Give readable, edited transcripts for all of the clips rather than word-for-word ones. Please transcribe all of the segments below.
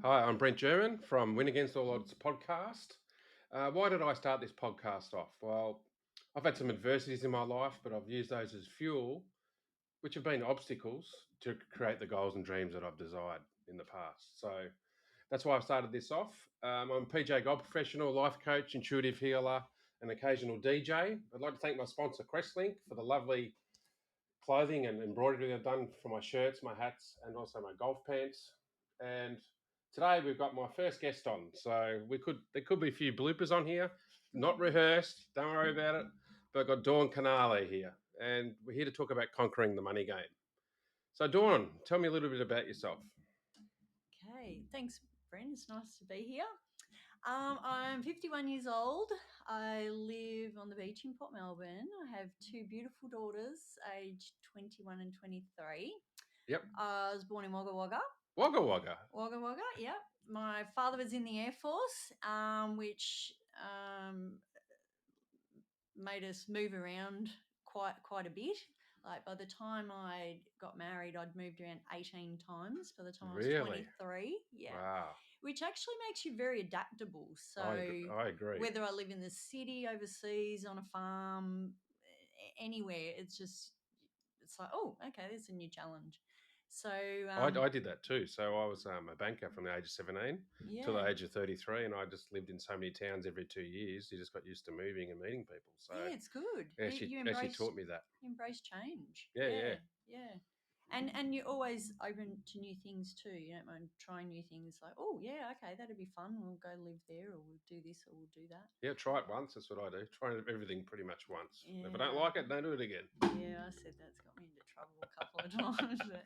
Hi, I'm Brent German from Win Against All Odds podcast. Why did I start this podcast off? Well, I've had some adversities in my life, but I've used those as fuel, which have been obstacles to create the goals and dreams that I've desired in the past. So that's why I started this off. I'm a PJ Golf professional, life coach, intuitive healer, and occasional DJ. I'd like to thank my sponsor, Crestlink, for the lovely clothing and embroidery they've done for my shirts, my hats, and also my golf pants. And today we've got my first guest on, so there could be a few bloopers on here, not rehearsed. Don't worry about it. But I've got Dawn Canale here, and we're here to talk about conquering the money game. So Dawn, tell me a little bit about yourself. Okay, thanks, Brent. It's nice to be here. I'm 51 years old. I live on the beach in Port Melbourne. I have two beautiful daughters, aged 21 and 23. Yep, I was born in Wagga Wagga. Wagga Wagga. Wagga Wagga, yep. My father was in the Air Force, which made us move around quite a bit. Like by the time I got married, I'd moved around 18 times by the time I was Really? 23. Yeah. Wow. Which actually makes you very adaptable. So I agree. whether I live in the city, overseas, on a farm, anywhere, it's like, oh, okay, there's a new challenge. So I did that too. So I was a banker from the age of 17 till yeah, the age of 33, and I just lived in so many towns every 2 years. You just got used to moving and meeting people. So yeah, it's good. yeah, You, she you actually embrace taught me that. embrace change. Yeah, yeah. Yeah, yeah. And you're always open to new things too. You don't mind trying new things like, oh yeah, okay, that'd be fun. We'll go live there or we'll do this or we'll do that. Yeah, try it once. That's what I do. Try everything pretty much once. If I don't Yeah. like it, don't do it again. Yeah, I said that's got me into trouble a couple of times, but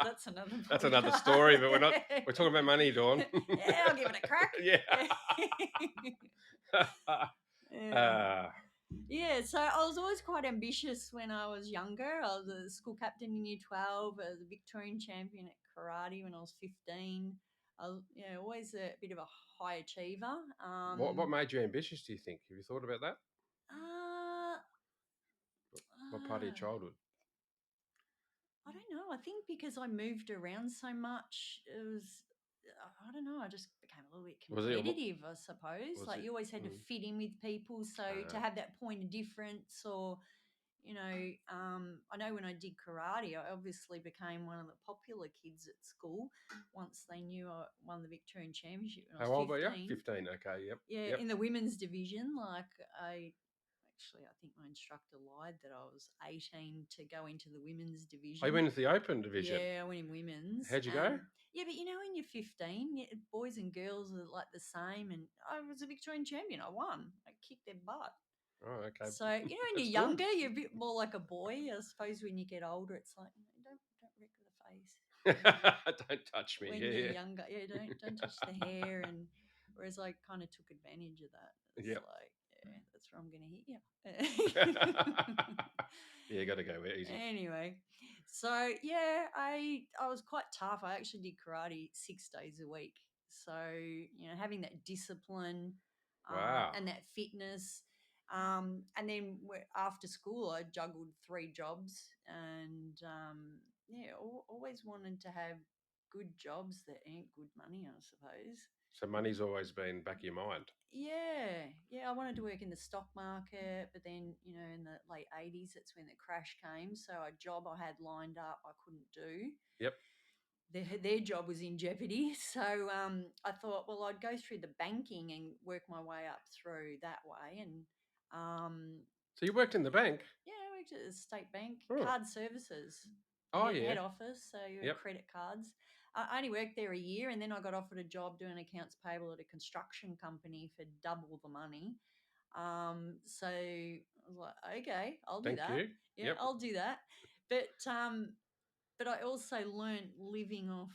that's another That's another story, but podcast. we're talking about money, Dawn. Yeah, I'll give it a crack. Yeah. Yeah. uh, Yeah, so I was always quite ambitious when I was younger. I was a school captain in year 12. I was a Victorian champion at karate when I was 15. I was, always a bit of a high achiever. what made you ambitious, do you think? Have you thought about that? Uh, What part of your uh, childhood? I don't know. I think because I moved around so much, it was, I don't know, I just became a little bit Was it, competitive, I suppose. was Like it, you always had to mm, fit in with people. So to have that point of difference or, I know when I did karate, I obviously became one of the popular kids at school once they knew I won the Victorian Championship when I was how old were you? 15. 15. Okay, yep, Yeah, yep. in the women's division, like I think my instructor lied that I was 18 to go into the women's I division. went into the open division. Yeah, I went in women's. How'd you go? Yeah, but when you're 15, boys and girls are like the same. And I was a Victorian champion. I won. I kicked their butt. Oh, okay. So when you're That's good. younger, you're a bit more like a boy. I suppose when you get older, it's like don't wreck the face. Don't touch me. When Yeah, you're yeah. younger, yeah, don't touch the hair. And whereas I kind of took advantage of that. It's Yep. like, yeah, that's where I'm going to hit you. Yeah, you got to go easy. Anyway, so yeah, I was quite tough. I actually did karate 6 days a week. So having that discipline Wow. and that fitness, and then after school, I juggled three jobs, and yeah, always wanted to have good jobs that ain't good money, I suppose. So money's always been back of your mind. Yeah, yeah. I wanted to work in the stock market, but then in the late 80s, that's when the crash came. So a job I had lined up, I couldn't do. Yep. Their job was in jeopardy. So I thought, well, I'd go through the banking and work my way up through that way. And um, So you worked in the bank. yeah, I worked at the state bank, Oh. card services, Oh yeah. head office. So your Yep. credit cards. I only worked there a year, and then I got offered a job doing accounts payable at a construction company for double the money. So I was like, okay, I'll do Thank that. you. Yeah, Yep. I'll do that. But I also learned living off,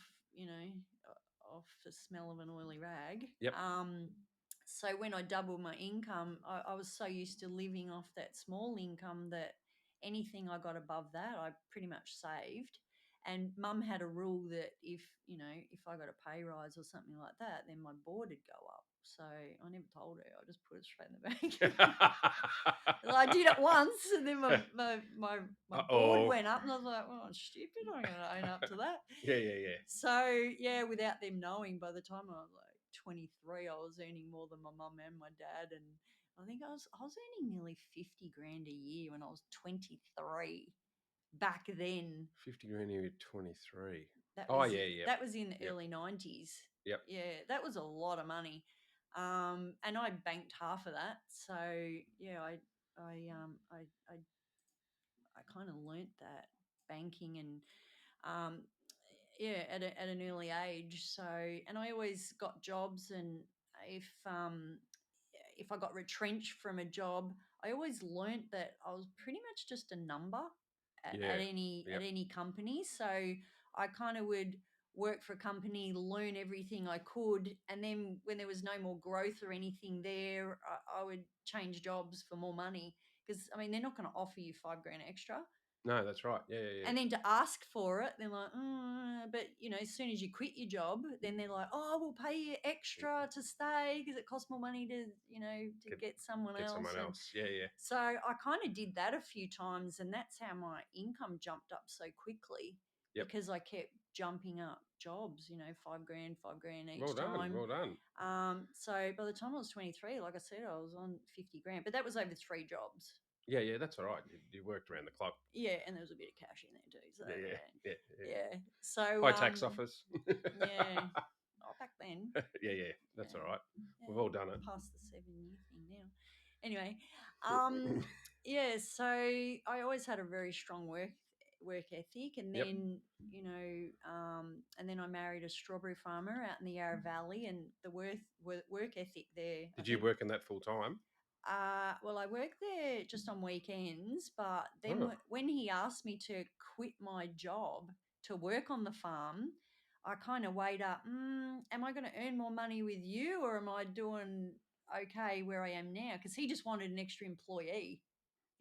off the smell of an oily rag. Yep. So when I doubled my income, I was so used to living off that small income that anything I got above that, I pretty much saved. And mum had a rule that if if I got a pay rise or something like that, then my board would go up. So I never told her. I just put it straight in the bank. Well, I did it once, and then my board Uh-oh. went up, and I was like, "Well, I'm stupid. I'm going to own up to that." Yeah. So yeah, without them knowing, by the time I was like 23, I was earning more than my mum and my dad, and I think I was earning nearly 50 grand a year when I was 23 back then. 50 grand a year at 23. That Oh, was yeah. that was in the Yep. early 90s. Yep. Yeah, that was a lot of money. And I banked half of that. So yeah, I kind of learnt that banking and um, yeah, at an early age. So, and I always got jobs, and if um, if I got retrenched from a job, I always learnt that I was pretty much just a number Yeah. at Yep. any company. So I kind of would work for a company, learn everything I could, and then when there was no more growth or anything there, I would change jobs for more money because I mean they're not going to offer you 5 grand extra. No, that's right. Yeah. And then to ask for it, they're like, but as soon as you quit your job, then they're like, oh, we'll pay you extra to stay because it costs more money to, to get someone Get else. someone And else. Yeah. so I kind of did that a few times, and that's how my income jumped up so quickly Yep. because I kept jumping up jobs, 5 grand, 5 grand Well each done. time. Well done. So by the time I was 23, like I said, I was on 50 grand, but that was over 3 jobs. Yeah. That's all right. You worked around the clock. Yeah, and there was a bit of cash in there too. So Yeah. yeah. So High tax offers. yeah. Oh, back then. Yeah. That's all Yeah, right. yeah. We've all done it. Past the 7 year thing now. Anyway, um, yeah. So I always had a very strong work ethic, and Yep. then and then I married a strawberry farmer out in the Yarra Valley, and the work ethic there. I Did you think work in that full time? well, I worked there just on weekends, but then Oh. when he asked me to quit my job to work on the farm, I kind of weighed up, am I going to earn more money with you or am I doing okay where I am now? Because he just wanted an extra employee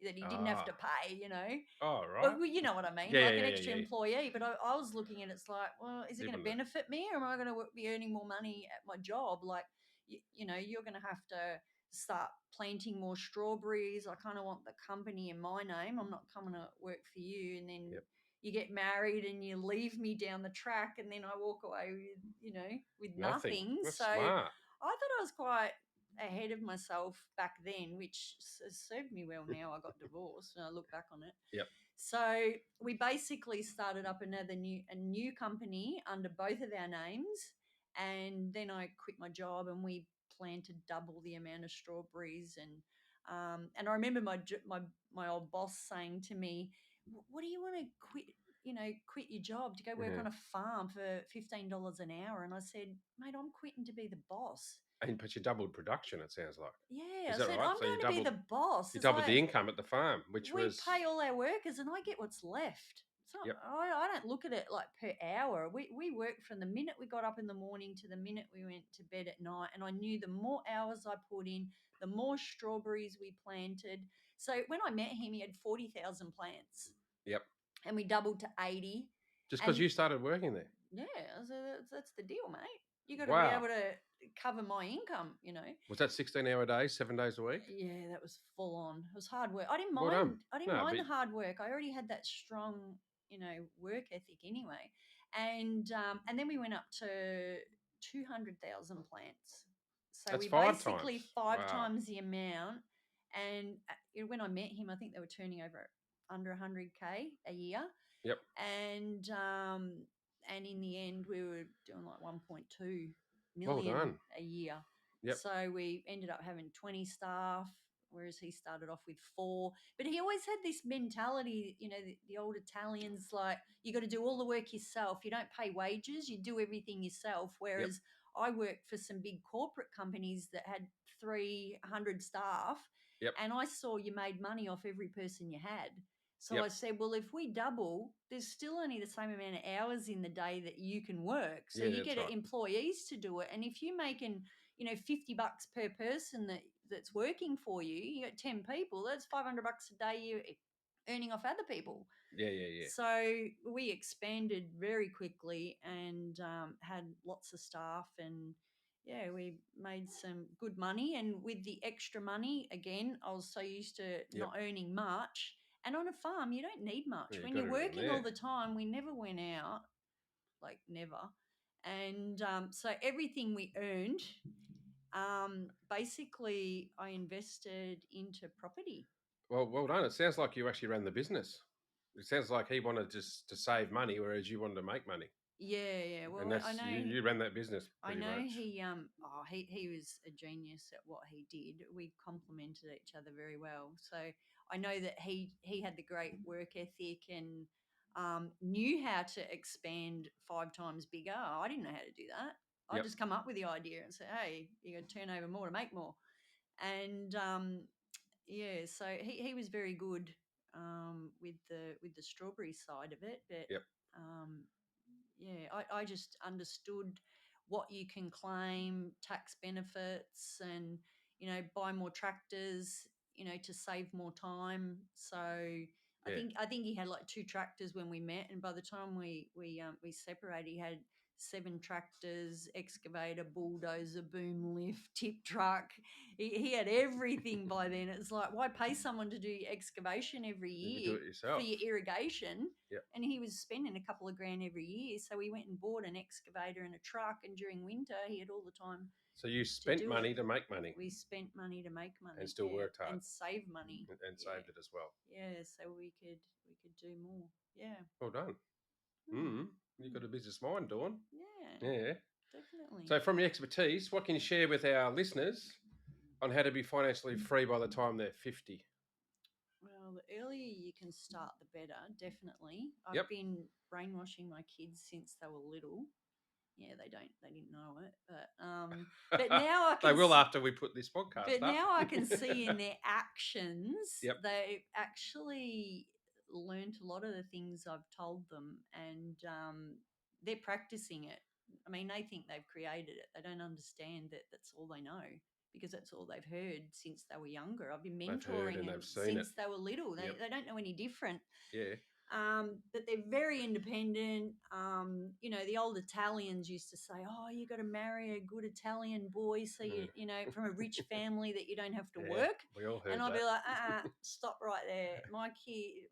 that he didn't have Ah. to pay. Oh, Well, right. you know what I mean, Yeah. like an extra employee. But I was looking at it's like, well, is it It going to wouldn't have. benefit me, or am I going to be earning more money at my job? Like, you're going to have to start planting more strawberries. I kind of want the company in my name. I'm not coming to work for you, and then Yep. you get married and you leave me down the track, and then I walk away with with Nothing. nothing. That's So I smart. thought I was quite ahead of myself back then, which has served me well now. I got divorced and I look back on it. Yep. So we basically started up a new company under both of our names, and then I quit my job and we planted double the amount of strawberries. And I remember my old boss saying to me, "What do you want to quit? Quit your job to go work Mhm. on a farm for $15 an hour?" And I said, "Mate, I'm quitting to be the boss." But you doubled production, it sounds like. Yeah, Is I that said, right? "I'm So going to be the boss." you It's doubled like, the income at the farm, which we was pay all our workers and I get what's left. It's not, yep. I don't look at it like per hour. We worked from the minute we got up in the morning to the minute we went to bed at night. And I knew the more hours I put in, the more strawberries we planted. So when I met him, he had 40,000 plants Yep. and we doubled to 80. Just because And you started working there. yeah, so that's the deal, mate. You got to be Wow. able to cover my income. Was that 16-hour days, 7 days a week? Yeah, that was full on. It was hard work. I didn't Well done. mind. I didn't No, mind but the hard work. I already had that strong, work ethic anyway. And then we went up to 200,000 plants. So that's we 5 times. basically five Wow. times the amount. And when I met him, I think they were turning over under 100K a year. Yep. And in the end, we were doing like 1.2 Well million done. a year. Yep. So we ended up having 20 staff, whereas he started off with 4. But he always had this mentality, the old Italians, like, you got to do all the work yourself. You don't pay wages, you do everything yourself. Yep. Whereas I worked for some big corporate companies that had 300 staff, Yep. and I saw you made money off every person you had. So Yep. I said, well, if we double, there's still only the same amount of hours in the day that you can work. So Yeah, you that's get right. employees to do it. And if you're making, $50 per person that's working for you, you got 10 people, that's $500 a day you're earning off other people. Yeah, yeah, yeah. So we expanded very quickly and had lots of staff, and yeah, we made some good money. And with the extra money, again, I was so used to Yep. not earning much. And on a farm, you don't need Yeah, much. you When got you're everything working all there. the time, we never went out, like never. And so everything we earned, basically, I invested into property. Well done. It sounds like you actually ran the business. It sounds like he wanted just to save money, whereas you wanted to make money, Yeah, yeah. and Well, I that's you. know. You ran that business I pretty know much. he was a genius at what he did. We complemented each other very well. So I know that he had the great work ethic and knew how to expand 5 times bigger. I didn't know how to do that. I Yep, just come up with the idea and say, hey, you got to turn over more to make more. And yeah, so he was very good with the strawberry side of it, but yep, um, yeah, I just understood what you can claim, tax benefits, and buy more tractors, to save more time. So yeah. I think he had like 2 tractors when we met, and by the time we separated, he had 7 tractors, excavator, bulldozer, boom lift, tip truck. He had everything by then. It's like, why pay someone to do excavation every You can do year it for yourself. your irrigation? Yep. And he was spending a couple of grand every year. So we went and bought an excavator and a truck. And during winter, he had all the time So you to spent do it. money to make money We spent money to make and money, still yeah, worked hard and save money, and yeah, saved it as well. yeah. So we could do more, yeah. Well done. Hmm. You've Hmm. got a business mind, Dawn. Yeah, Yeah. definitely. So, from your expertise, what can you share with our listeners on how to be financially free by the time they're 50? Well, the earlier you can start, the better. Definitely. I've Yep. been brainwashing my kids since they were little. Yeah, they didn't know it, but now I They can will after we put this podcast But up. now I can see in their actions, Yep. they've actually learned a lot of the things I've told them, and they're practicing it. I mean, they think they've created it. They don't understand that that's all they know because that's all they've heard since they were younger. I've been They've heard mentoring and them they've seen it. since they were little. Yep. They don't know any different. Yeah. But they're very independent. The old Italians used to say, "Oh, you got to marry a good Italian boy, so from a rich family that you don't have to Yeah. work." We all And heard I'll be that. like, stop right there.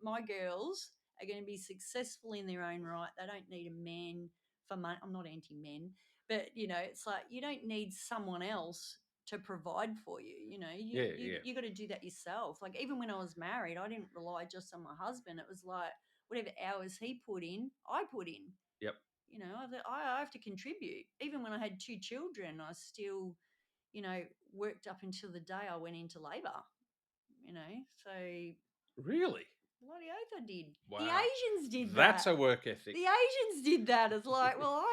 My girls are going to be successful in their own right. They don't need a man for money. I'm not anti-men, but it's like you don't need someone else to provide for you. Yeah. You Yeah. you got to do that yourself. Like even when I was married, I didn't rely just on my husband. It was like whatever hours he put in, I put in. Yep. I have to contribute. Even when I had 2 children, I still, worked up until the day I went into labour. So Really? bloody oath I did. The Wow. Asians did That's that. a work ethic. The Asians did that. It's like, well,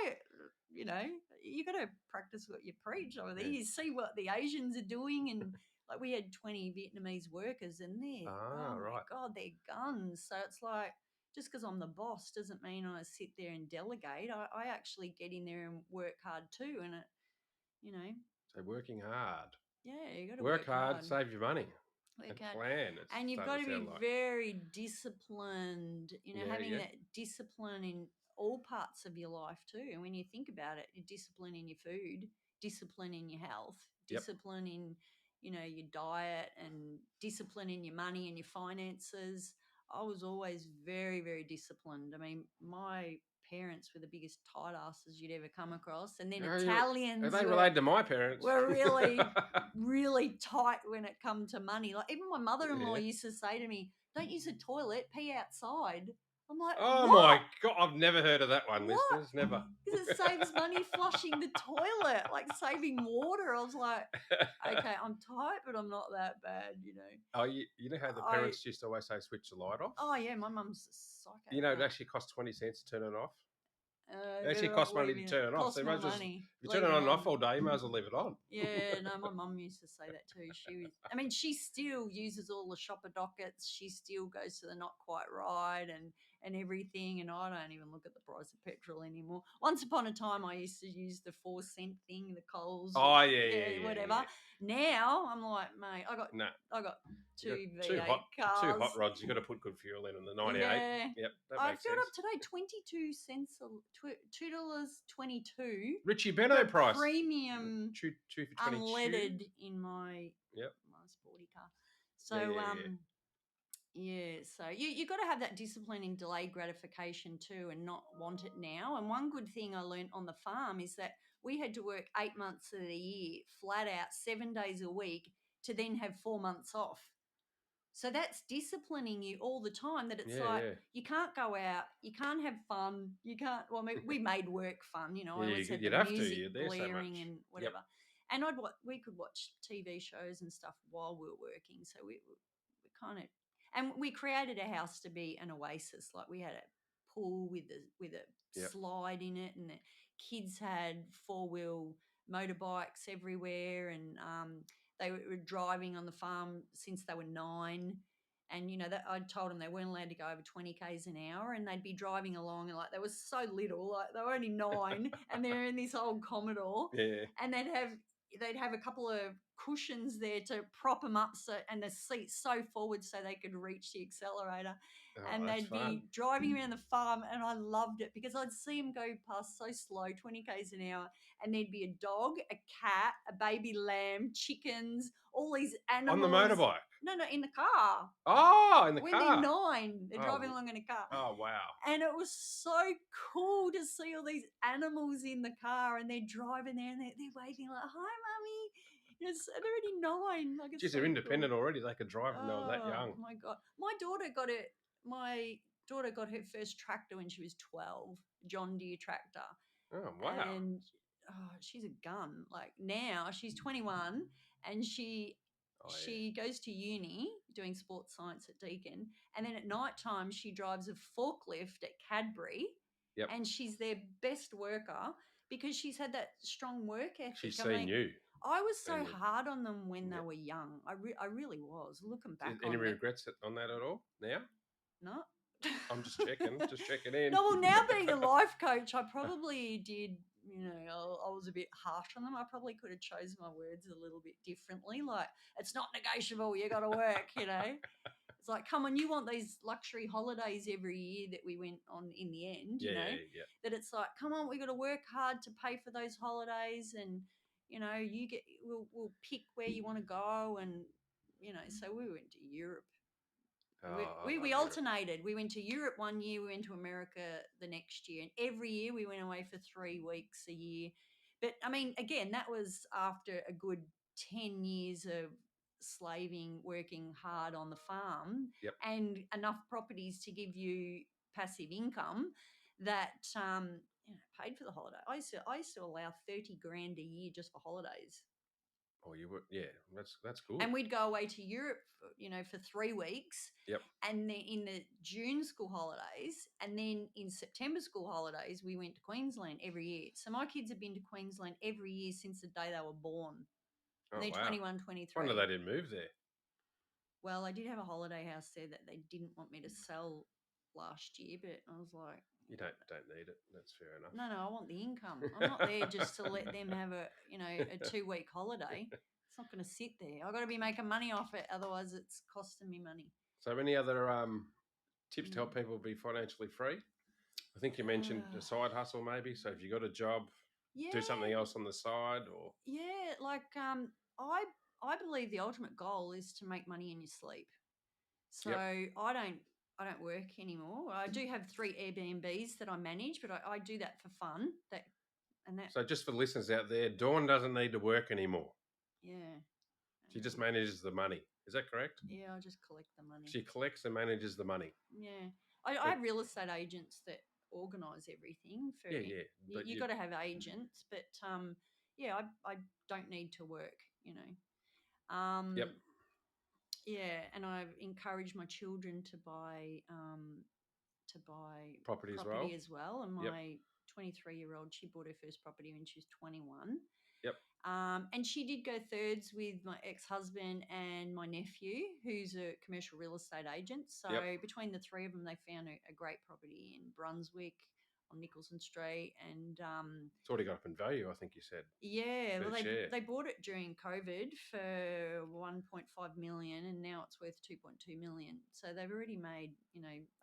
you know, you got to practice what you preach over there. Yeah. You see what the Asians are doing, and like we had 20 Vietnamese workers in there. Ah, Oh my right. God, they're guns. So it's like, just because I'm the boss doesn't mean I sit there and delegate. I actually get in there and work hard too. And you know, So working hard. yeah, you got to Work work hard, hard. save your money. A Work hard. plan, it's And you've got starting to to sound be like. very disciplined, Yeah, having yeah. that discipline in all parts of your life too. And when you think about it, your discipline in your food, discipline in your health, Yep. discipline in, your diet, and discipline in your money and your finances. I was always very, very disciplined. I mean, my parents were the biggest tight asses you'd ever come across. And then Are Italians they were related to my parents? were really, really tight when it come to money. Like even my mother-in-law Yeah. used to say to me, "Don't use a toilet, pee outside." I'm like, Oh "What? my God, I've never heard of that one, What?" listeners. Never. Because it saves money flushing the toilet, like saving water. I was like, "Okay, I'm tight, but I'm not that bad." Oh, you know how the I parents used to always say switch the light off? Oh yeah, my mum's a psycho You with know, it that. actually costs 20 cents to turn it off. It actually Better off costs money to leaving it. turn it off. So Costs you might more as well just, money. if you turn Leave it them on and off on. all day, you might as well leave it on. Yeah, no, my mum used to say that too. I mean, she still uses all the shopper dockets. She still goes to the not quite right and everything. And I don't even look at the price of petrol anymore. Once upon a time, I used to use the 4 cent thing, the Coles, Oh, yeah, yeah, yeah, yeah, whatever. yeah. Now I'm like, mate, No. I got You got two two V8 hot two hot cars. rods. You got to put good fuel in them. The 98. Yeah. Yep, that I makes filled sense. up today 22 cents, $2.22 Richie for Beno price. premium Two for 22. unleaded in my Yep. sporty car. Yeah, So yeah, yeah. yeah, so you got to have that discipline in delayed gratification too, and not want it now. And one good thing I learned on the farm is that we had to work 8 months of the year, flat out, 7 days a week, to then have 4 months off. So that's disciplining you all the time. That it's Yeah, like yeah. you can't go out, you can't have fun, you can't. Well, we made work fun, you know. I Yeah, always had the you'd have to. music You're there so blaring much. and Yep. whatever, and we could watch TV shows and stuff while we were working. So we kind of, and we created a house to be an oasis. Like we had a pool with a Yep. slide in it, and the kids had 4-wheel motorbikes everywhere, and they were driving on the farm since they were 9. And you know that I told them they weren't allowed to go over 20 k's an hour, and they'd be driving along, and like they were so little, like they were only 9, and they're in this old Commodore, Yeah. and they'd have a couple of cushions there to prop them up, so and the seats so forward so they could reach the accelerator, Oh, and that's they'd fun. be driving around the farm, and I loved it because I'd see them go past so slow, 20 k's an hour, and there'd be a dog, a cat, a baby lamb, chickens, all these On the animals. motorbike. No, in the car. Oh, in the When they're car. 9, they're driving Oh, along in a car. oh, wow. And it was so cool to see all these animals in the car, and they're driving there, and they're waving like, "Hi, mummy." Yes, and they're already 9. Like, it's Geez, so they're cool. independent already. They could drive when they were that Oh young. my god, my daughter got her first tractor when she was 12, John Deere tractor, Oh, wow. and she's a gun. Like now she's 21, and Oh, yeah. she goes to uni doing sports science at Deakin, and then at night time she drives a forklift at Cadbury, Yep. and she's their best worker because she's had that strong work ethic. She's I seen mean, you. I was so And hard on them when they yep. were young. I really was. Looking back Any on it, regrets on that at all now? no. I'm just checking. Just checking in. No, well, now being a life coach, I probably did. You know, I was a bit harsh on them. I probably could have chosen my words a little bit differently. Like, it's not negotiable. You got to work. You know, it's like, come on, you want these luxury holidays every year that we went on in the end. Yeah, You know, yeah. that it's like, come on, we got to work hard to pay for those holidays, and you know, we'll pick where you want to go, and you know, so we went to Europe. We, Oh, I we, love we Europe. alternated. We went to Europe one year, we went to America the next year, and every year we went away for 3 weeks a year. But I mean, again, that was after a good 10 years of slaving, working hard on the farm, Yep. and enough properties to give you passive income that paid for the holiday. I used to allow 30 grand a year just for holidays. Oh, you would. Yeah, that's good. And we'd go away to Europe, for 3 weeks, Yep. and then in the June school holidays, and then in September school holidays, we went to Queensland every year. So my kids have been to Queensland every year since the day they were born, and Oh, they're wow. 21, Wonder 23. they didn't move there. Well, I did have a holiday house there that they didn't want me to sell last year, but I was like, You don't need it. That's fair enough. no, I want the income. I'm not there just to let them have a 2-week holiday. It's not going to sit there. I've got to be making money off it. Otherwise, it's costing me money. So, any other tips to Mm. help people be financially free? I think you mentioned a side hustle, maybe. So, if you got a job, do something Yeah, else on the side, or yeah. Like I believe the ultimate goal is to make money in your sleep. So yep. I don't work anymore. I do have 3 Airbnbs that I manage, but I do that for fun. That So, just for listeners out there, Dawn doesn't need to work anymore. yeah. She just manages the money. Is that correct? Yeah, I just collect the money. She collects and manages the money. Yeah, I have real estate agents that organise everything for Yeah, me. yeah. But You got to have agents, but yeah, I don't need to work. yep, Yeah, and I've encouraged my children to buy property as well. property as well. And Yep, my 23-year-old, she bought her first property when she was 21. yep, And she did go thirds with my ex-husband and my nephew, who's a commercial real estate agent. So yep. between the three of them, they found a great property in Brunswick on Nicholson Street, and It's already got up in value, I think you said. yeah, Per well share. they bought it during COVID for 1.5 million, and now it's worth 2.2 million. So they've already made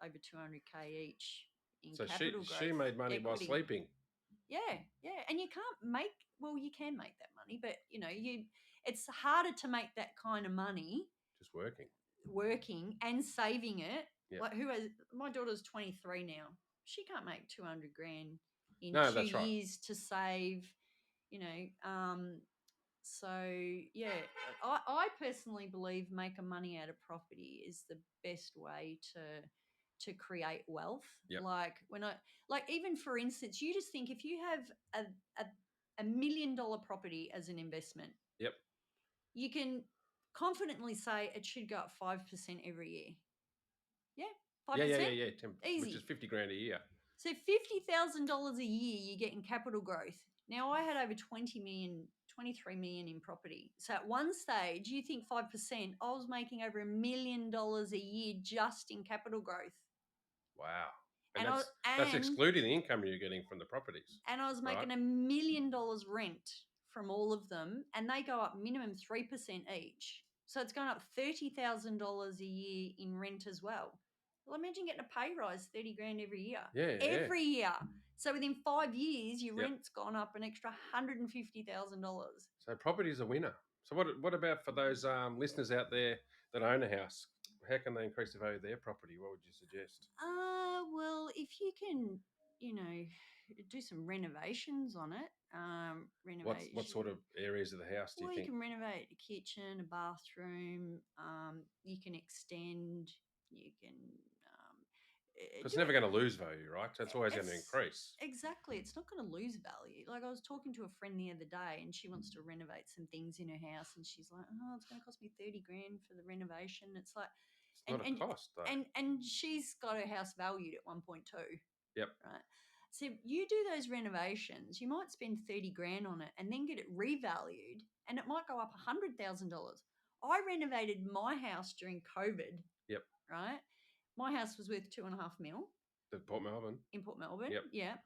over 200K each in So capital she growth made money while equity. sleeping. Yeah, and you can't make you can make that money, but it's harder to make that kind of money Just working. working and saving it. Yep. Like my daughter's 23 now. She can't make 200 grand in No, 2 that's right. years to save, you know. So yeah, I personally believe making money out of property is the best way to create wealth. Yep. Like even for instance, you just think if you have a $1 million property as an investment, Yep. you can confidently say it should go up 5% every year. Yeah, 5%. Yeah. Which is Easy. 50 grand a year. So $50,000 a year you get in capital growth. Now I had over 20 million, 23 million in property. So at one stage, you think 5%, I was making over $1 million a year just in capital growth. Wow. And And I that's and excluding the income you're getting from the properties. and I was Right? making $1 million rent from all of them, and they go up minimum 3% each. So it's going up $30,000 a year in rent as well. Well, imagine getting a pay rise, 30 grand every year. Yeah. Every year. So within 5 years, your Yep. rent's gone up an extra $150,000. So property is a winner. So what about for those listeners out there that own a house? How can they increase the value of their property? What would you suggest? Well, if you can, you know, do some renovations on it, What sort of areas of the house do you Well, you think? can renovate a kitchen, a bathroom. You can extend. You can Because it's do never it. going to lose value, right? So it's always going to It's increase. exactly. It's not going to lose value. Like I was talking to a friend the other day, and she wants to renovate some things in her house, and she's like, "Oh, it's going to cost me 30 grand for the renovation." It's like, It's not a cost though. and she's got her house valued at 1.2. Yep. Right. So you do those renovations, you might spend 30 grand on it and then get it revalued, and it might go up $100,000. I renovated my house during COVID. Yep. Right. My house was worth 2.5 mil The Port Melbourne. in Port Melbourne. Yep. Yeah.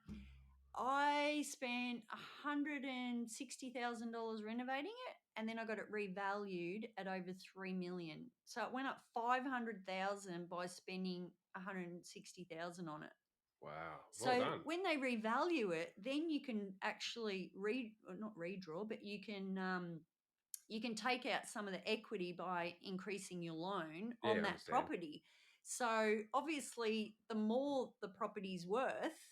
I spent $160,000 renovating it, and then I got it revalued at over 3 million. So it went up 500,000 by spending 160,000 on it. Wow. So Well done. when they revalue it, then you can actually not redraw, but you can take out some of the equity by increasing your loan Yeah, on I that understand. property. So obviously, the more the property's worth,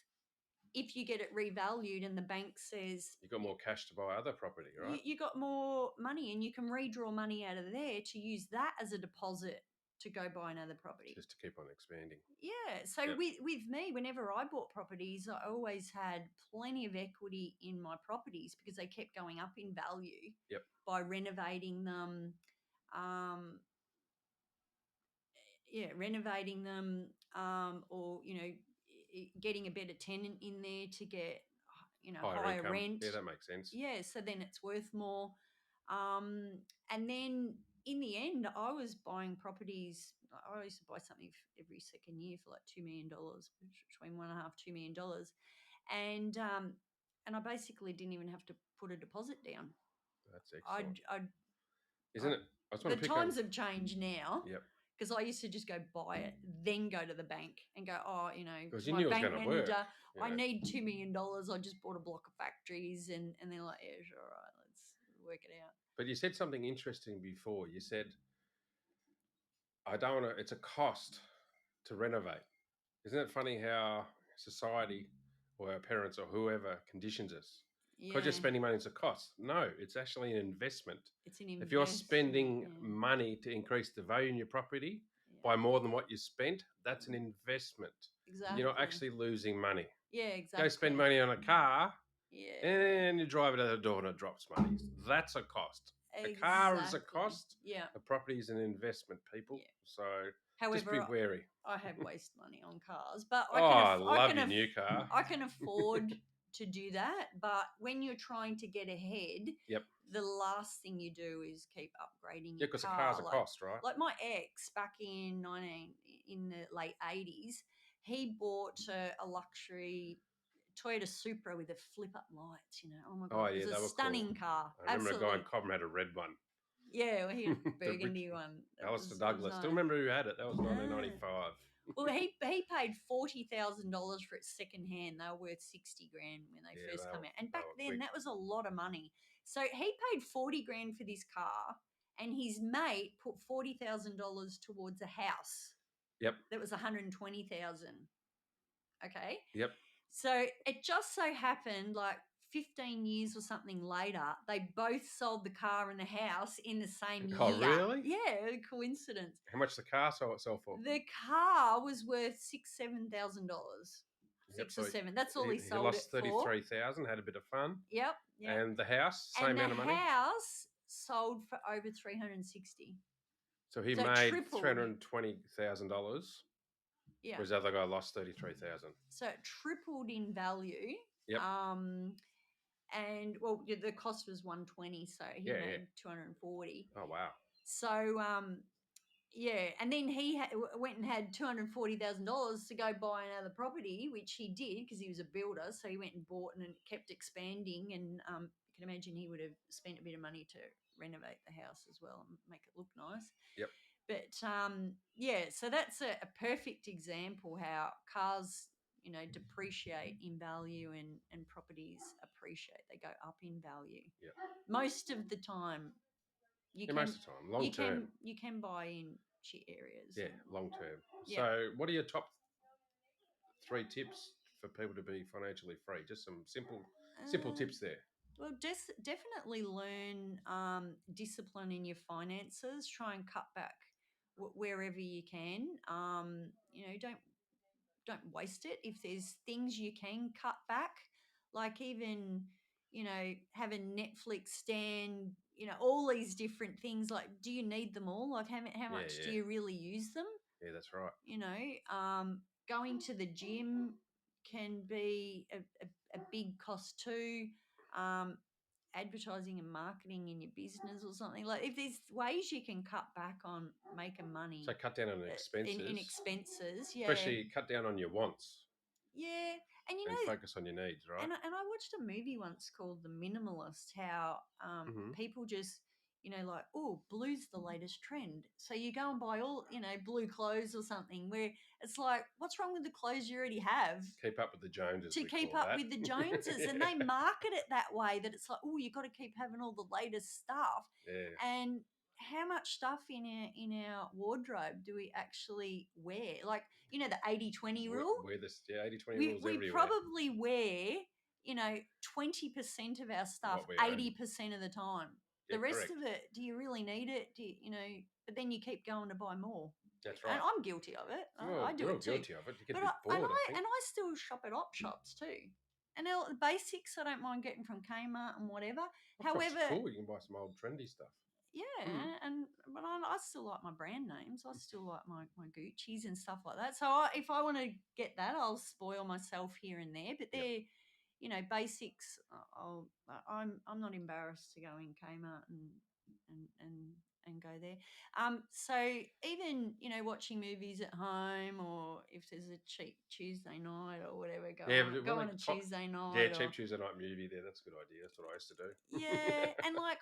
if you get it revalued and the bank says You got more cash to buy other property, right? you got more money, and you can redraw money out of there to use that as a deposit to go buy another property. Just to keep on expanding. Yeah. So Yep. with me, whenever I bought properties, I always had plenty of equity in my properties because they kept going up in value. Yep. By renovating them. Renovating them, or getting a better tenant in there to get higher income. rent. Yeah, that makes sense. Yeah, so then it's worth more. And then in the end, I was buying properties. I used to buy something every second year for like $2 million, between $1.5 $2 million, and I basically didn't even have to put a deposit down. That's excellent. Isn't it? I just the want to pick times on. have changed now. Yep. Because I used to just go buy it, then go to the bank and go, Because you my knew it was bank going to work. manager, I need $2 million. I just bought a block of factories, and they're like, yeah, sure, all right, let's work it out. But you said something interesting before. You said, I don't want to, it's a cost to renovate. Isn't it funny how society or our parents or whoever conditions us? Because you're spending money, it's a cost. No, it's actually an investment. It's an investment. If you're spending money to increase the value in your property by more than what you spent, that's an investment. Exactly. You're not actually losing money. Yeah, exactly. Go spend money on a car, yeah, and you drive it out the door and it drops money. That's a cost. A car is a cost. Yeah. A property is an investment, people. Yeah. So however, just be wary. I have wasted money on cars, but I love your new car. I can afford to do that. But when you're trying to get ahead, yep, the last thing you do is keep upgrading Yeah, your because car. a car's a cost, right? Like my ex back in the late 80s, he bought a luxury Toyota Supra with the flip up lights. Oh my Oh god, it yeah, was a they were cool. stunning car. I remember a guy in Absolutely, Cobham had a red one. yeah. Well, he had a The rich burgundy one. Alistair It was Douglas. Still nice. remember who had it. That was Ah. 1995. Well, he paid $40,000 for it second hand. They were worth 60 grand when they Yeah, first come out, and they back were then quick. that was a lot of money. So he paid 40 grand for this car, and his mate put $40,000 towards a house Yep. that was 120,000. Okay, Yep. so it just so happened, like 15 years or something later, they both sold the car and the house in the same Oh year. really? Yeah, a coincidence. How much the car sell itself for? The car was worth $7,000. Yep. Six or So seven. That's all he he sold it lost for. 33,000. Had a bit of fun. Yep, yep. And the house, same And the amount of money. house sold for over 360. So he So it made tripled. $320,000. Yeah. Whereas the other guy lost 33,000. So it tripled in value. Yep. And well, the cost was 120, so he made 240. Oh wow. So yeah, and then he went and had $240,000 to go buy another property, which he did because he was a builder. So he went and bought and it kept expanding, and you can imagine he would have spent a bit of money to renovate the house as well and make it look nice. Yep. But yeah, so that's a perfect example how cars, depreciate in value and properties appreciate. They go up in value. Yep. Most of the time, Most of the time, long term. you can buy in shit areas. Yeah, long term. Yeah. So, what are your top 3 tips for people to be financially free? Just some simple tips there. Well, definitely learn discipline in your finances. Try and cut back wherever you can. Don't waste it. If there's things you can cut back, like even have a Netflix stand. All these different things. Like, do you need them all? Like, how much do you really use them? Yeah, that's right. Going to the gym can be a big cost too. Advertising and marketing in your business or something, like if there's ways you can cut back on making money, So cut down on expenses. in expenses, yeah, especially cut down on your wants. Yeah, and focus on your needs, right? And I watched a movie once called The Minimalist. How people just like, oh, blue's the latest trend, so you go and buy all blue clothes or something. Where it's like, what's wrong with the clothes you already have? Keep up with the Joneses. To keep up with the Joneses, Yeah. And they market it that way that it's like, oh, you got to keep having all the latest stuff. Yeah. And how much stuff in our wardrobe do we actually wear? Like, the 80-20 rule. Wear this, 80-20 rules We everywhere. probably wear 20% of our stuff 80% of the time. Yeah, the rest correct. of it, do you really need it? But then you keep going to buy more. That's right. And I'm guilty of it. Well, I do we're it all too. guilty of it. You get a bit bored, I think. And I still shop at op shops too. And the basics I don't mind getting from Kmart and whatever. However, cool. You can buy some old trendy stuff. Yeah, but I still like my brand names. I still like my Gucci's and stuff like that. So if I want to get that, I'll spoil myself here and there. But they're, basics. I'm not embarrassed to go in Kmart and go there. So even watching movies at home, or if there's a cheap Tuesday night or whatever, go on a Tuesday night. Yeah, cheap Tuesday night movie there. That's a good idea. That's what I used to do. Yeah, and like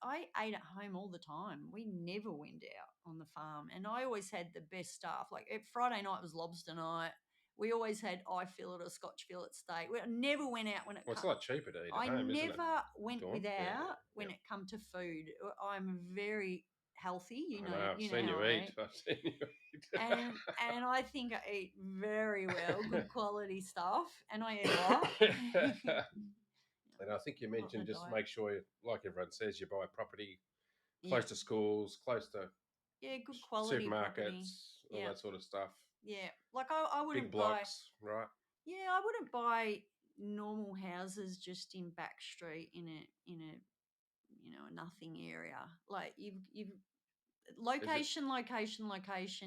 I ate at home all the time. We never went out on the farm, and I always had the best stuff. Like Friday night was lobster night. We always had eye fillet or Scotch fillet steak. We never went out when it. Well, it's a lot cheaper to eat at I home, isn't it? never went Dawn? without when it come to food. I'm very healthy. I've seen you eat. I've seen you eat. And I think I eat very well, good quality stuff, and I eat a lot. And I think you mentioned just make sure, like everyone says, you buy property close to schools, close to good quality supermarkets, property. all that sort of stuff. Yeah, like I wouldn't big blocks, right? Yeah, I wouldn't buy normal houses just in back street in a a nothing area. Like you've location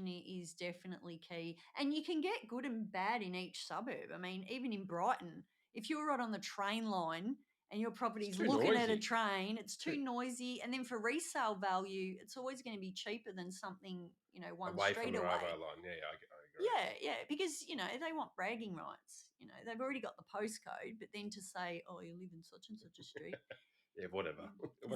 is definitely key, and you can get good and bad in each suburb. I mean, even in Brighton, if you're right on the train line and your property's looking at a train, it's too noisy. And then for resale value, it's always going to be cheaper than something one away street from the away. railway line. Yeah, I agree. Yeah, because they want bragging rights. They've already got the postcode, but then to say, "Oh, you live in such and such a street," Yeah, whatever. it's We're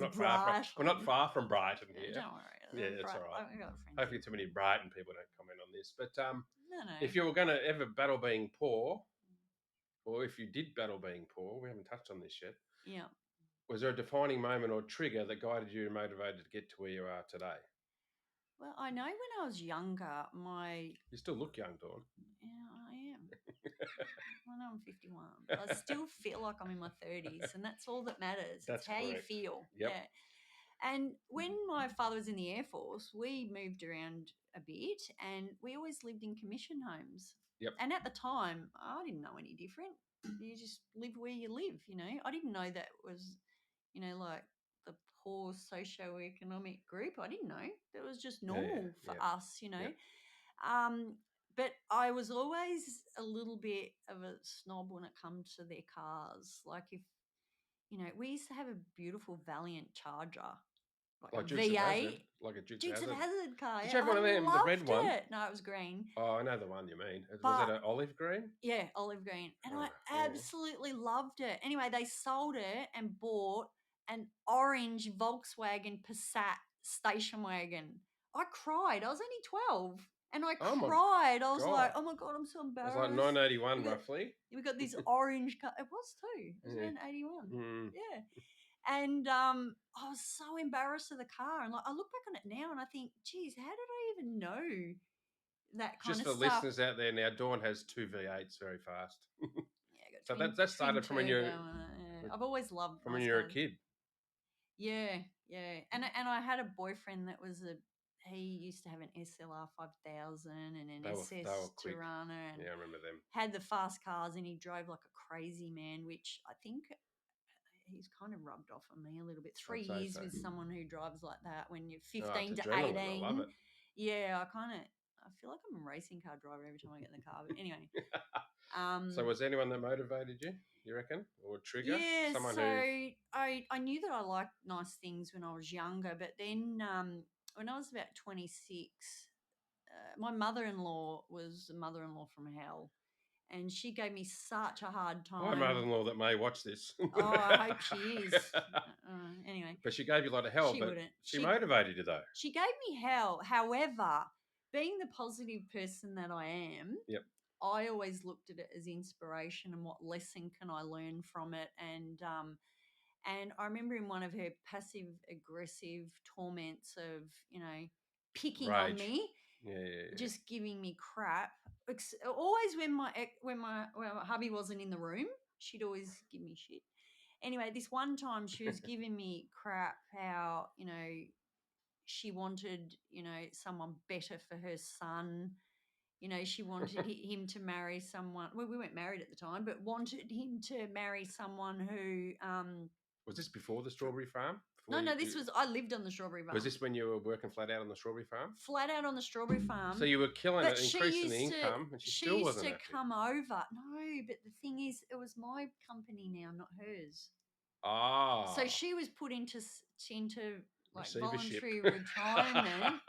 not far from Brighton. Brighton here. Don't worry, Yeah, it's all right. I've got friends. Hopefully, too many Brighton people don't comment on this. But No, no. if you were going to ever battle being poor, or if you did battle being poor, we haven't touched on this yet. Yeah. Was there a defining moment or trigger that guided you and motivated to get to where you are today? Well, I know when I was younger, You still look young, Dawn. yeah, I am. I know I'm 51, but I still feel like I'm in my 30s, and that's all that matters. That's It's how you correct. feel. Yep. Yeah. And when my father was in the Air Force, we moved around a bit, and we always lived in commission homes. Yep. And at the time, I didn't know any different. You just live where you live, I didn't know that was, like the poor socioeconomic group. I didn't know. That was just normal for Yeah. us. Um, but I was always a little bit of a snob when it comes to their cars. Like if we used to have a beautiful Valiant Charger, like Like a Dukes of Hazzard. V8 Like a Dukes of Dukes of Hazzard. Hazzard car. Did Yeah, you have one I of them, the red loved one? it. No, it was green. Oh, I know the one you mean. Was But it an olive green? yeah, olive green. And I Oh, yeah. absolutely loved it. Anyway, they sold it and bought an orange Volkswagen Passat station wagon. I cried. I was only 12. And I Oh my cried. I was like, God. oh my God, I'm so It was like embarrassed. 981 We got, roughly. we got this orange car. It was too. It was Yeah. around 81. Mm. Yeah. And I was so embarrassed of the car. And like I look back on it now and I think, geez, how did I even know that kind Just of for stuff? listeners out there now, Dawn has two V8s very fast. Yeah, I got So twin that twin started turbo. Yeah. I've always loved from when nice you were a cars. kid. Yeah, yeah. And I had a boyfriend that was he used to have an SLR 5000 and an They were SS quick. Tirana and Yeah, I remember them. had the fast cars and he drove like a crazy man, which I think he's kind of rubbed off on me a little bit. 3 years so. with someone who drives like that when you're Oh, it's 15 to adrenaline. I love 18. it. Yeah, I feel like I'm a racing car driver every time I get in the car. But anyway, So was anyone that motivated you? You reckon, or trigger yeah. someone So who? I knew that I liked nice things when I was younger, but then when I was about 26, my mother-in-law was a mother-in-law from hell, and she gave me such a hard My time. mother-in-law that may watch this. Oh, I hope she is. Anyway, But she gave you a lot of hell. she But wouldn't. she motivated you though. She gave me hell. However, being the positive person that I am, Yep. I always looked at it as inspiration and what lesson can I learn from it. And I remember in one of her passive aggressive torments of picking on Rage. me, Yeah. just giving me crap. Always when my hubby wasn't in the room, she'd always give me shit. Anyway, this one time she was giving me crap how she wanted someone better for her son. She wanted him to marry someone. Well, we weren't married at the time, but wanted him to marry someone who. Was this before the strawberry farm? No, no, this was. I lived on the strawberry farm. Was this when you were working flat out on the strawberry farm? Flat out on the strawberry farm. So you were killing but it, increasing the income, and she still used wasn't to happy. come over. No, but the thing is, it was my company now, not hers. Ah. So she was put into like voluntary Receivership. retirement.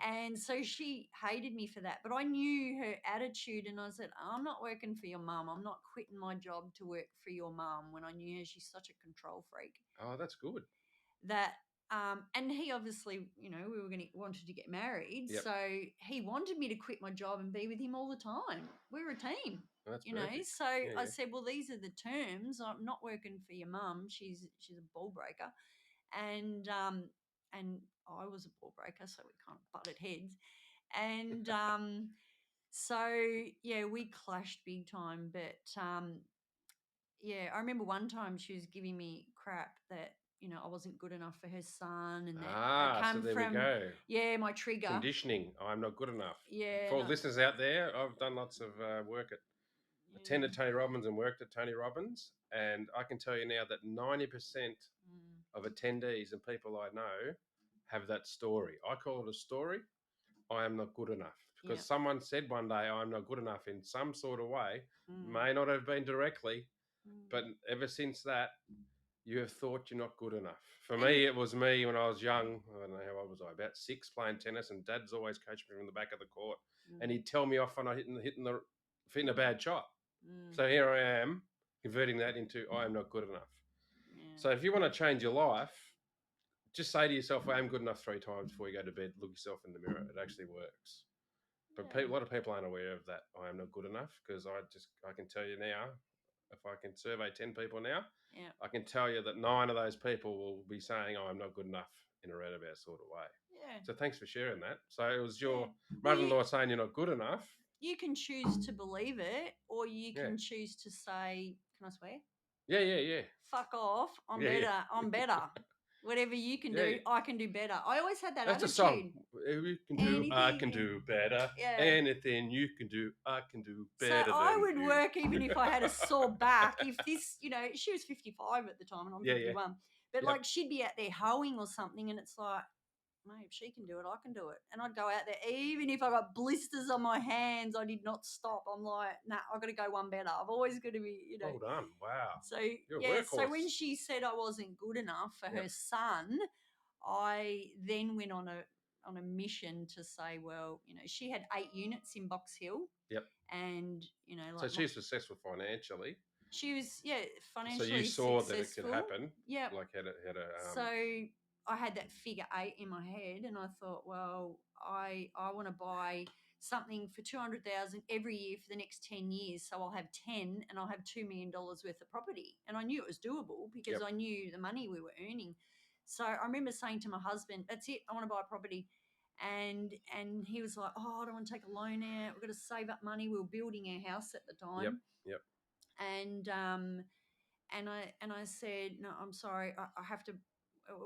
And so she hated me for that. But I knew her attitude and I said, I'm not working for your mum. I'm not quitting my job to work for your mum, when I knew her. She's such a control freak. Oh, that's good. That and he obviously, we were wanted to get married. Yep. So he wanted me to quit my job and be with him all the time. We were a team. That's you know. perfect. So Yeah, I said, well, these are the terms. I'm not working for your mum. She's a ball breaker. And I was a ball breaker, so we kind of butted heads. And so yeah, we clashed big time. But yeah, I remember one time she was giving me crap that I wasn't good enough for her son, and that I so come there from we go. my trigger Conditioning. I'm not good enough. Yeah, For listeners out there, I've done lots of work at. Attended Tony Robbins and worked at Tony Robbins, and I can tell you now that 90% of attendees and people I know have that story. I call it a story. I am not good enough because someone said one day I'm not good enough in some sort of way. May not have been directly, but ever since that, you have thought you're not good enough. For me, it was me when I was young. I don't know how old was I? About 6, playing tennis, and Dad's always coached me from the back of the court. and he'd tell me off when I hitting a bad shot. Mm. So here I am converting that into I am not good enough. Yeah. So if you want to change your life, just say to yourself, I am good enough 3 times before you go to bed. Look yourself in the mirror. It actually works. But Yeah. a lot of people aren't aware of that. I am not good enough because I can tell you now, if I can survey 10 people now, Yeah. I can tell you that 9 of those people will be saying, oh, I'm not good enough in a roundabout sort of way. Yeah. So thanks for sharing that. So it was your Yeah. mother-in-law saying you're not good enough. You can choose to believe it, or you Yeah. can choose to say, "Can I swear? Yeah. Fuck off! I'm Yeah, better. yeah. I'm better. Whatever you can Yeah, do, yeah. I can do better." I always had that That's a song. attitude. We can do, I can Anything, do better. yeah. Anything you can do, I can do So better I than would you. work even if I had a sore back. If this, she was 55 at the time and I'm Yeah, yeah. 51. But Yep, like she'd be out there hoeing or something, and it's like, mate, if she can do it, I can do it. And I'd go out there, even if I got blisters on my hands, I did not stop. I'm like, nah, I've got to go one better. I've always got to be. well done. Wow. So You're a yeah, so when workhorse. she said I wasn't good enough for Yep, her son, I then went on a mission to say, well, she had 8 units in Box Hill, yep. and So like she's successful financially. she was So you financially saw that it could successful. happen. Yeah. Like had a So I had that figure 8 in my head, and I thought, well, I want to buy something for 200,000 every year for the next 10 years. So I'll have 10, and I'll have $2 million worth of property. And I knew it was doable because yep, I knew the money we were earning. So I remember saying to my husband, "That's it. I want to buy a property." And he was like, "Oh, I don't want to take a loan out. We've got to save up money." We were building our house at the yep, time, yep, and I said, "No, I'm sorry. I have to.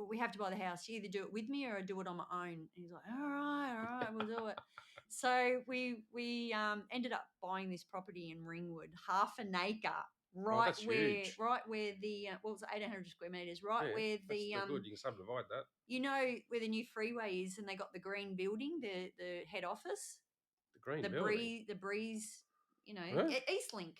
We have to buy the house. You either do it with me or I do it on my own." And he's like, all right, we'll do it." So we ended up buying this property in Ringwood, half an acre, oh, that's huge. right where the what was it, 800 square meters, right Yeah, where that's the still good. You can subdivide that. where the new freeway is, and they got the green building, the head office, The green building. the breeze, Huh? Eastlink.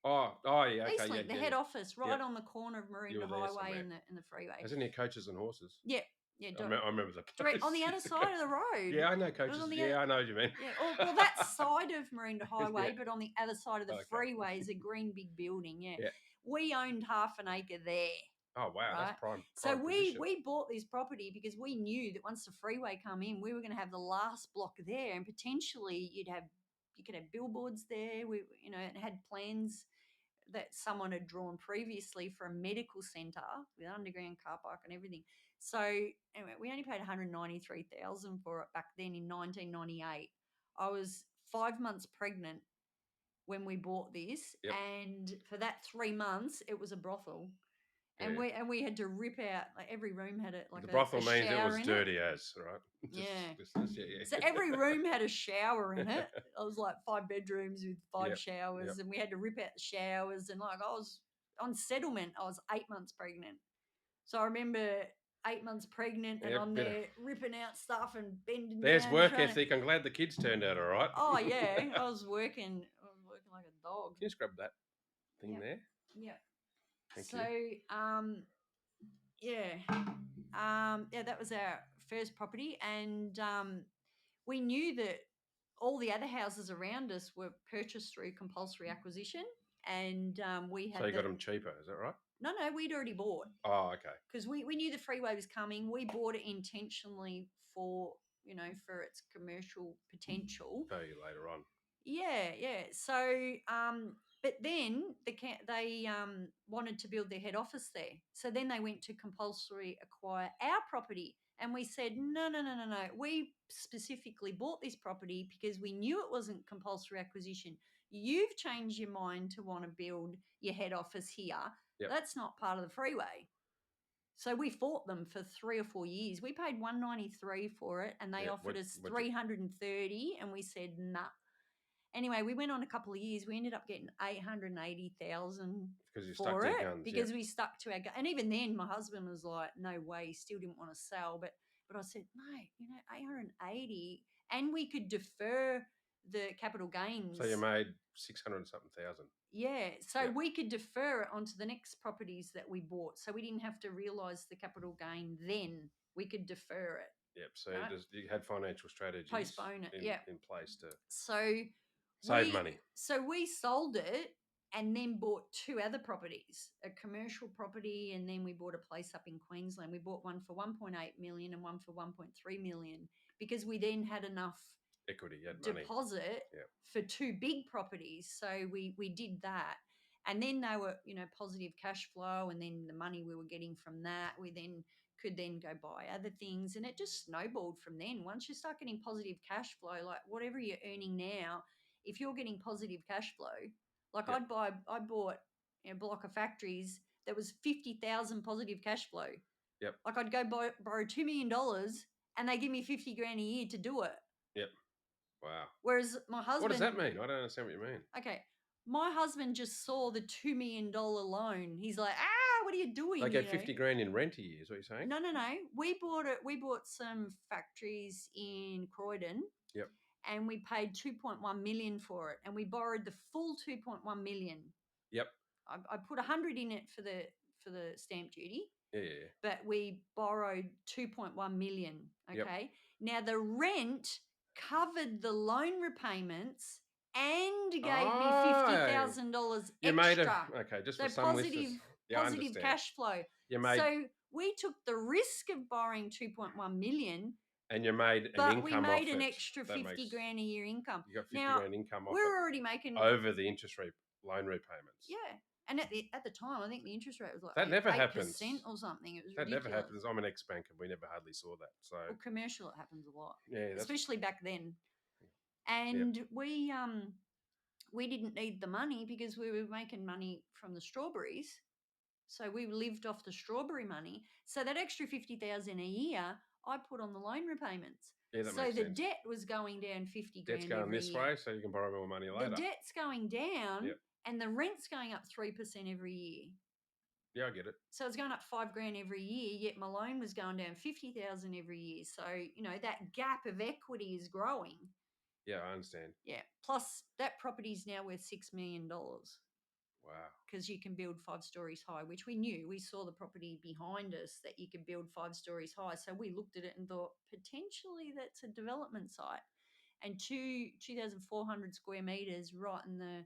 Oh, yeah, okay, Eastlink, the yeah. head office, Yep, right on the corner of you Maroondah were there Highway somewhere. and the freeway. Isn't there coaches and horses? Yeah, yeah, I remember the direct on place. the other side of the road. Yeah, I know It was coaches. on the Yeah, I know what you mean. yeah, well, that side of Maroondah Yeah. Highway, but on the other side of the Okay. freeway is a green big building. Yeah, Yeah. we owned half an acre there. Oh wow, that's Right, so prime position. we bought this property because we knew that once the freeway come in, we were going to have the last block there, and potentially you could have billboards there. It had plans that someone had drawn previously for a medical centre with underground car park and everything. So anyway, we only paid 193,000 for it back then in 1998. I was 5 months pregnant when we bought this, Yep. and for that 3 months, it was a brothel. Yeah. And we had to rip out, like, every room had The brothel a means it shower was in dirty as, right? Just Yeah. listeners, yeah. So every room had a shower in it. It was like 5 bedrooms with 5 Yep. showers, and we had to rip out the showers. And like I was on settlement, I was 8 months pregnant. So I remember 8 months pregnant, and Yep. I'm there ripping out stuff and bending There's down, work trying to. ethic. I'm glad the kids turned out all right. Oh yeah, I was working. I was working like a dog. Can you just grab that thing Yep. there? Yep. Thank So you. yeah, that was our first property, and we knew that all the other houses around us were purchased through compulsory acquisition, and we So had you got them cheaper, is that right? no, we'd already bought Oh, okay. because we knew the freeway was coming. We bought it intentionally for for its commercial potential. Value later on. Yeah. So, but then they wanted to build their head office there. So then they went to compulsory acquire our property, and we said no. We specifically bought this property because we knew it wasn't compulsory acquisition. You've changed your mind to want to build your head office here. Yep. That's not part of the freeway. So we fought them for 3 or 4 years. We paid 193 for it, and they offered us 330, and we said nah. Anyway, we went on a couple of years. We ended up getting 880,000 because you for stuck to your it guns. because we stuck to our gun. And even then, my husband was like, "No way." He still didn't want to sell, but I said, "Mate, 880, and we could defer the capital gains." So you made 600 something thousand. Yeah, so Yep. we could defer it onto the next properties that we bought, so we didn't have to realise the capital gain then. We could defer it. Yep. So right? you had financial strategies Postpone it. Yeah. in place to So save money. we sold it and then bought two other properties, a commercial property, and then we bought a place up in Queensland. We bought one for 1.8 million and one for 1.3 million because we then had enough Equity, you had money. deposit Yep. for two big properties. So we did that. And then they were, positive cash flow, and then the money we were getting from that, we then could then go buy other things, and it just snowballed from then. Once you start getting positive cash flow, like whatever you're earning now, if you're getting positive cash flow, like Yep. I bought a block of factories that was 50,000 positive cash flow. Yep. Like I'd go borrow $2 million and they give me 50 grand a year to do it. Yep. Wow. Whereas my husband, What does that mean? I don't understand what you mean. okay, my husband just saw the $2 million loan. He's like, what are you doing? They get 50 grand in rent a year, is what you're saying? No. We bought it. We bought some factories in Croydon. Yep. And we paid 2.1 million for it, and we borrowed the full 2.1 million. Yep. I put 100 in it for the stamp duty. Yeah. But we borrowed 2.1 million. Okay. Yep. Now the rent covered the loan repayments and gave me $50,000 You extra. made just so for some listeners. Yeah, positive cash flow. You made, so we took the risk of borrowing 2.1 million. and you made an But income we made off an it. extra 50 grand a year income. You got 50 now, grand income off we're it already making over the interest rate loan repayments. Yeah. And at the time, I think the interest rate was like that never 8% happens or something. It was that ridiculous. never happens. I'm an ex-banker. We never hardly saw that. So Well, commercial, it happens a lot. Yeah, especially back then. And we didn't need the money because we were making money from the strawberries. So we lived off the strawberry money. So that extra 50,000 a year, I put on the loan repayments. Yeah, that so makes the sense. debt was going down 50 grand Debt's going every this year. way, so you can borrow more money later. The debt's going down, Yep. and the rent's going up 3% every year. Yeah, I get it. So it's going up 5 grand every year, yet my loan was going down 50,000 every year. So, that gap of equity is growing. Yeah, I understand. Yeah. Plus, that property is now worth $6 million. Wow. Because you can build 5 stories high, which we knew. We saw the property behind us that you could build 5 stories high. So we looked at it and thought, potentially that's a development site. And 2,400 square metres right in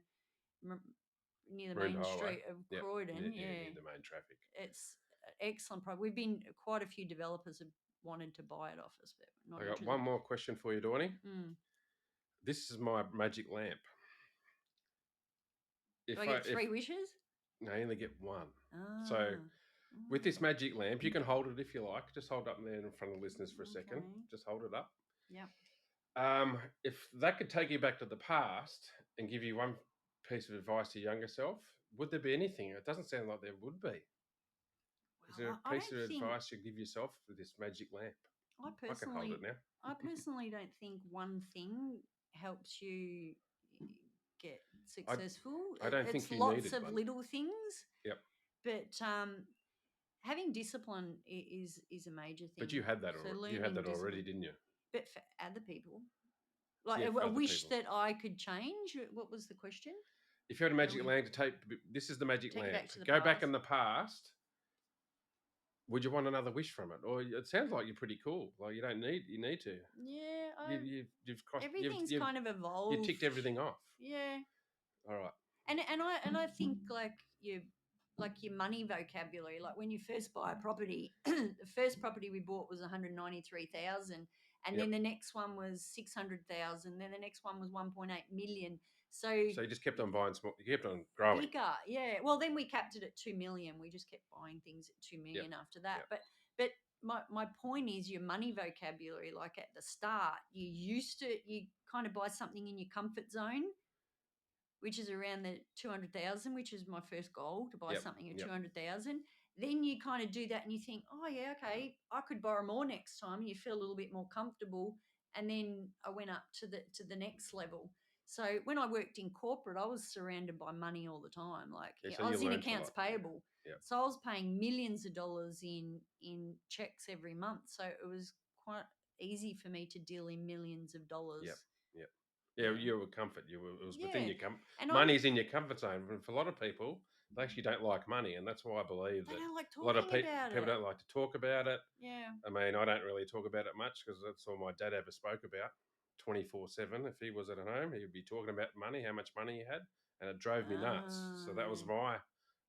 near the main street of Croydon. Yeah, near the main traffic. It's excellent property. We've been, quite a few developers have wanted to buy it off us, but not I got one more question for you, Dawny. This is my magic lamp. Do I get 3 wishes? No, you only get one. So with this magic lamp, you can hold it if you like. Just hold it up there in front of the listeners for a second. Just hold it up. Yeah. If that could take you back to the past and give you one piece of advice to your younger self, would there be anything? It doesn't sound like there would be. Is there a piece of advice you give yourself with this magic lamp? I can hold it now. I personally don't think one thing helps you get successful. I don't think you lots needed of one. little things. Yep. But having discipline is a major thing. But you had that already. You had that already, didn't you? But for other people, like a wish that I could change. What was the question? If you had a magic lamp to take, this is the magic lamp. Go back in the past. Would you want another wish from it? Or it sounds like you're pretty cool. Like you need to. Yeah, you've crossed. Everything's kind of evolved. You ticked everything off. Yeah. All right. And I think like your money vocabulary. Like when you first buy a property, the first property we bought was 193,000, and then the next one was 600,000. Then the next one was 1.8 million. So you just kept on buying small. You kept on growing. Bigger, yeah. Well, then we capped it at 2 million. We just kept buying things at 2 million after that. But my point is your money vocabulary. Like at the start, you kind of buy something in your comfort zone, which is around the 200,000, which is my first goal, to buy something at 200,000. Then you kind of do that and you think, oh yeah, okay, I could borrow more next time. And you feel a little bit more comfortable. And then I went up to the next level. So when I worked in corporate, I was surrounded by money all the time. Like I was in accounts payable. So I was paying millions of dollars in checks every month. So it was quite easy for me to deal in millions of dollars. Yeah, you were comfort. It was within your comfort. And money's in your comfort zone. And for a lot of people, they actually don't like money, and that's why I believe They that don't like a lot of talking about people it. don't like to talk about it. Yeah. I mean, I don't really talk about it much because that's all my dad ever spoke about 24/7. If he was at home, he would be talking about money, how much money he had, and it drove me nuts. So that was Ah, my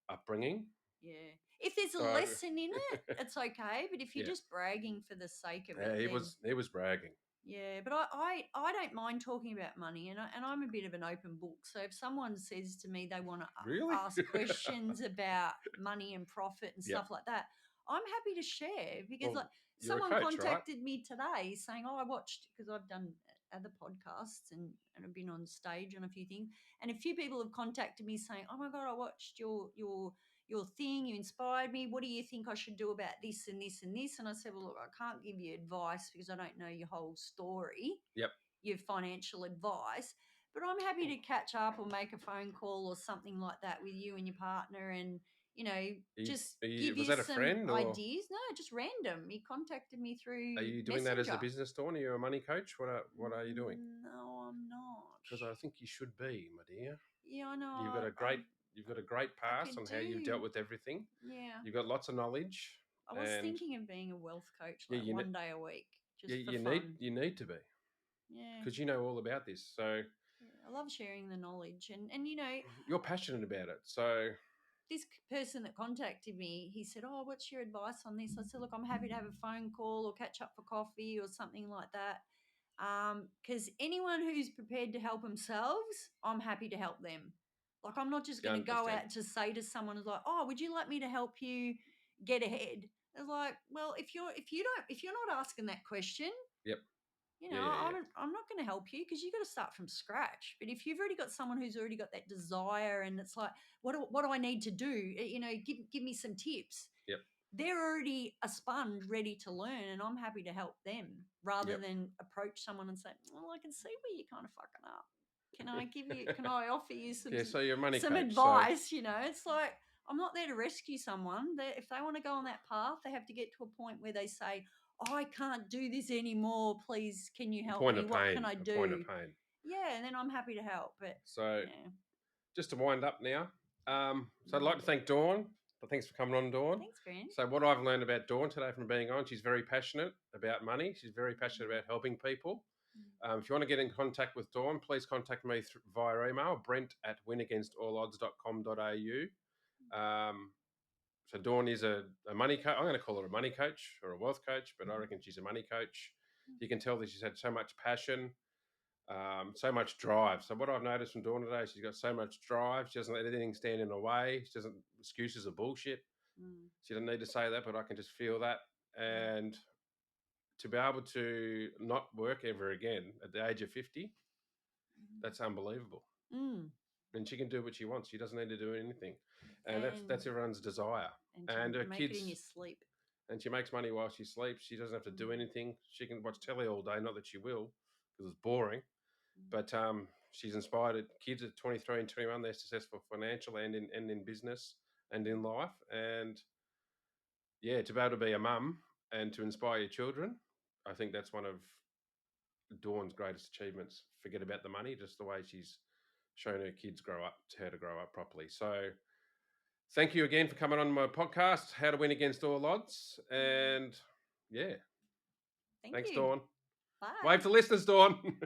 upbringing. yeah. If there's a So, lesson in it, it's okay. But if you're yeah, just bragging for the sake of it, then he was bragging. yeah. But I don't mind talking about money, and I'm a bit of an open book. So if someone says to me they want to Really? ask questions about money and profit and Yep. stuff like that, I'm happy to share because Well, like you're a someone coach, right? contacted me today saying, "Oh, I watched because I've done other podcasts and I've been on stage on a few things, and a few people have contacted me saying, "Oh my god, I watched your thing, you inspired me. What do you think I should do about this and this and this?" And I said, "Well, look, I can't give you advice because I don't know your whole story, Yep. your financial advice, but I'm happy to catch up or make a phone call or something like that with you and your partner and, just give Was you that a some friend, or ideas." No, just random. He contacted me are through you doing that as a Messenger. business, Dawn? Are you a money coach? What are you doing? No, I'm not. Because I think you should be, my dear. Yeah, I know. You've got a great you've got a great I past could on how you've do. dealt with everything. Yeah. You've got lots of knowledge, I was and thinking of being a wealth coach yeah, like one day a week just for you fun. need to be Yeah. because you know all about this. So Yeah. I love sharing the knowledge. And you're passionate about it. So this person that contacted me, he said, "Oh, what's your advice on this?" I said, "Look, I'm happy to have a phone call or catch up for coffee or something like that. Because anyone who's prepared to help themselves, I'm happy to help them. Like, I'm not just you going to go understand. out to say to someone who's like, "Oh, would you like me to help you get ahead?" It's like, well, if you're not asking that question, Yep. Yeah. I'm not going to help you because you got to start from scratch. But if you've already got someone who's already got that desire and it's like, what do I need to do? Give me some tips. Yep. They're already a sponge ready to learn, and I'm happy to help them rather Yep. than approach someone and say, "Well, I can see where you're kind of fucking up. Can I offer you Yeah. So you're a money some coach. So advice?" It's like I'm not there to rescue someone. If they want to go on that path, they have to get to a point where they say, "I can't do this anymore. Please, can you a help point me? of What can pain. I A point of do?" pain. Yeah, and then I'm happy to help. But So yeah, just to wind up now. So I'd mm. like to thank Dawn. Thanks for coming on, Dawn. Thanks, friend. So what I've learned about Dawn today from being on, she's very passionate about money. She's very passionate about helping people. If you want to get in contact with Dawn, please contact me via email, brent@winagainstallodds.com.au. So Dawn is a money coach. I'm going to call her a money coach or a wealth coach, but I reckon she's a money coach. You can tell that she's had so much passion, so much drive. So what I've noticed from Dawn today, she's got so much drive. She doesn't let anything stand in the way. She doesn't excuses are bullshit. Mm, She doesn't need to say that, but I can just feel that. mm, And to be able to not work ever again at the age of 50, that's unbelievable. mm. And she can do what she wants. She doesn't need to do anything. And And that's everyone's desire. to And her make it in kids, your sleep. and she makes money while she sleeps. She doesn't have to do Mm, anything. She can watch telly all day. Not that she will, because it's boring. mm, But she's inspired kids at 23 and 21. They're successful financial and in business and in life. And yeah, to be able to be a mum and to inspire your children, I think that's one of Dawn's greatest achievements. Forget about the money, just the way she's shown her kids grow up, how to grow up properly. So thank you again for coming on my podcast, How to Win Against All Odds. And yeah, Thank thanks, you. Dawn. Bye. Wave to listeners, Dawn.